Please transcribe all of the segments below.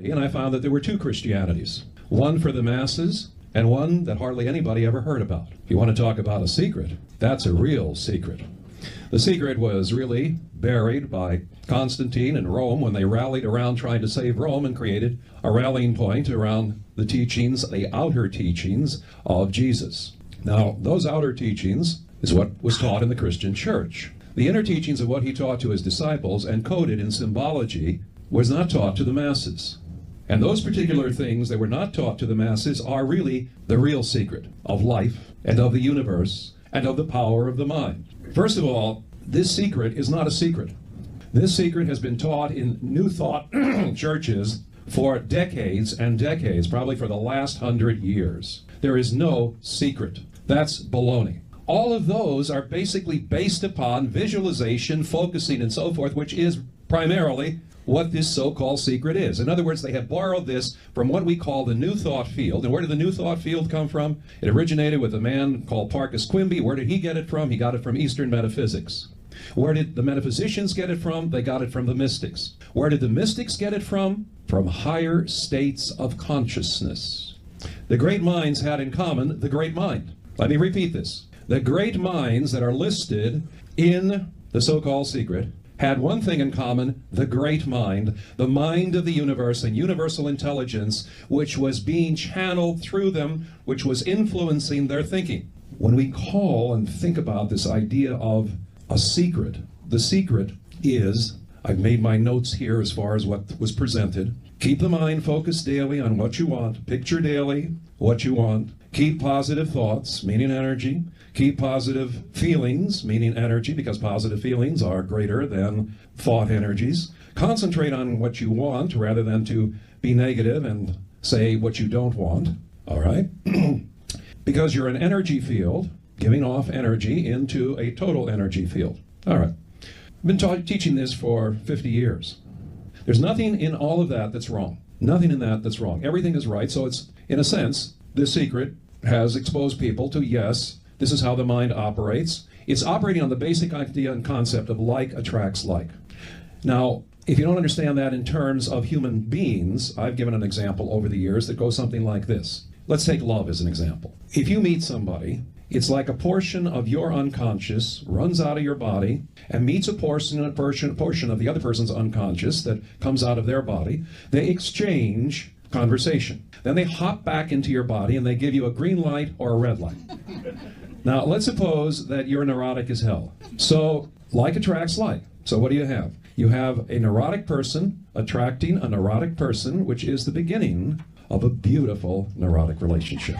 And I found that there were two Christianities, one for the masses and one that hardly anybody ever heard about. If you want to talk about a secret, that's a real secret. The secret was really buried by Constantine in Rome when they rallied around trying to save Rome and created a rallying point around the teachings, the outer teachings of Jesus. Now, those outer teachings is what was taught in the Christian church. The inner teachings of what he taught to his disciples, encoded in symbology, was not taught to the masses. And those particular things that were not taught to the masses are really the real secret of life and of the universe and of the power of the mind. First of all, this secret is not a secret. This secret has been taught in New Thought churches for decades and decades, probably for the last 100 years. There is no secret. That's baloney. All of those are basically based upon visualization, focusing, and so forth, which is primarily what this so-called secret is. In other words, they have borrowed this from what we call the New Thought field. And where did the New Thought field come from? It originated with a man called Parkus Quimby. Where did he get it from? He got it from Eastern metaphysics. Where did the metaphysicians get it from? They got it from the mystics. Where did the mystics get it from? From higher states of consciousness. The great minds had in common the great mind. Let me repeat this. The great minds that are listed in the so-called secret had one thing in common: the great mind, the mind of the universe and universal intelligence, which was being channeled through them, which was influencing their thinking. When we call and think about this idea of a secret, the secret is, I've made my notes here as far as what was presented. Keep the mind focused daily on what you want. Picture daily what you want. Keep positive thoughts, meaning energy. Keep positive feelings, meaning energy, because positive feelings are greater than thought energies. Concentrate on what you want rather than to be negative and say what you don't want, all right? Because you're an energy field, giving off energy into a total energy field. All right. I've been teaching this for 50 years. There's nothing in all of that that's wrong. Nothing in that that's wrong. Everything is right. So it's, in a sense, this secret has exposed people to, yes, this is how the mind operates. It's operating on the basic idea and concept of like attracts like. Now, if you don't understand that in terms of human beings, I've given an example over the years that goes something like this. Let's take love as an example. If you meet somebody, it's like a portion of your unconscious runs out of your body and meets a portion of the other person's unconscious that comes out of their body. They exchange conversation. Then they hop back into your body and they give you a green light or a red light. Now, let's suppose that you're neurotic as hell. So, like attracts like. So what do you have? You have a neurotic person attracting a neurotic person, which is the beginning of a beautiful neurotic relationship.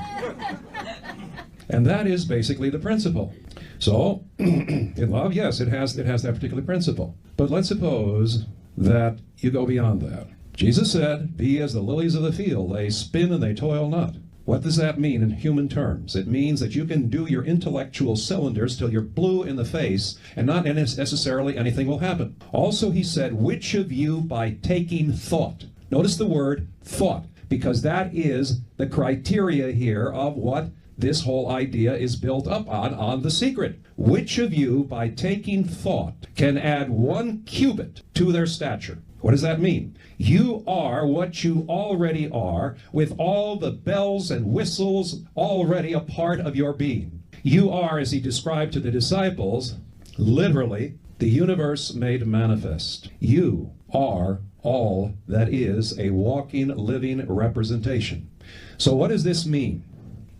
And that is basically the principle. So, in love, yes, it has that particular principle. But let's suppose that you go beyond that. Jesus said, "Be as the lilies of the field, they spin and they toil not." What does that mean in human terms? It means that you can do your intellectual cylinders till you're blue in the face and not necessarily anything will happen. Also, he said, "Which of you by taking thought?" Notice the word thought, because that is the criteria here of what this whole idea is built up on the secret. Which of you, by taking thought, can add 1 cubit to their stature? What does that mean? You are what you already are, with all the bells and whistles already a part of your being. You are, as he described to the disciples, literally the universe made manifest. You are all that is a walking, living representation. So what does this mean?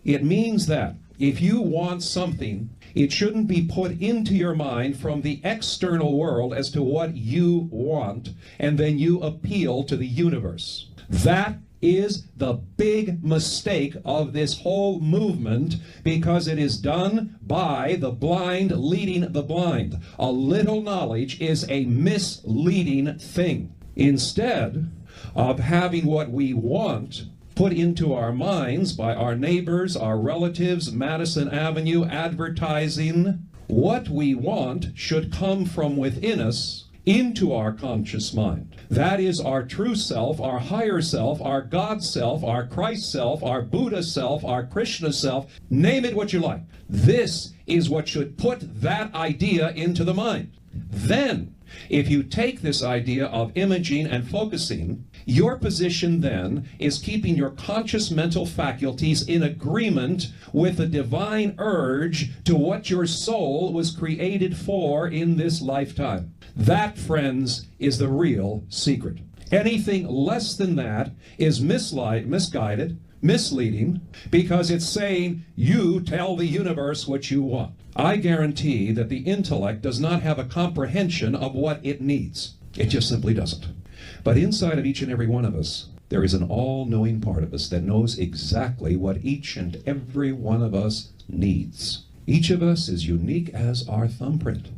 It means that if you want something, it shouldn't be put into your mind from the external world as to what you want, and then you appeal to the universe. That is the big mistake of this whole movement, because it is done by the blind leading the blind. A little knowledge is a misleading thing. Instead of having what we want put into our minds by our neighbors, our relatives, Madison Avenue, advertising, what we want should come from within us into our conscious mind. That is our true self, our higher self, our God self, our Christ self, our Buddha self, our Krishna self. Name it what you like. This is what should put that idea into the mind. Then, if you take this idea of imaging and focusing, Your position then is keeping your conscious mental faculties in agreement with the divine urge to what your soul was created for in this lifetime. That, friends, is the real secret. Anything less than that is misguided, misleading, because it's saying, you tell the universe what you want. I guarantee that the intellect does not have a comprehension of what it needs. It just simply doesn't. But inside of each and every one of us, there is an all-knowing part of us that knows exactly what each and every one of us needs. Each of us is unique as our thumbprint.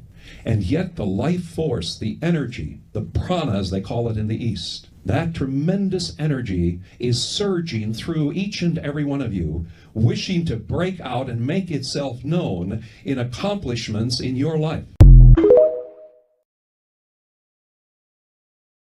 And yet the life force, the energy, the prana as they call it in the East, that tremendous energy is surging through each and every one of you, wishing to break out and make itself known in accomplishments in your life.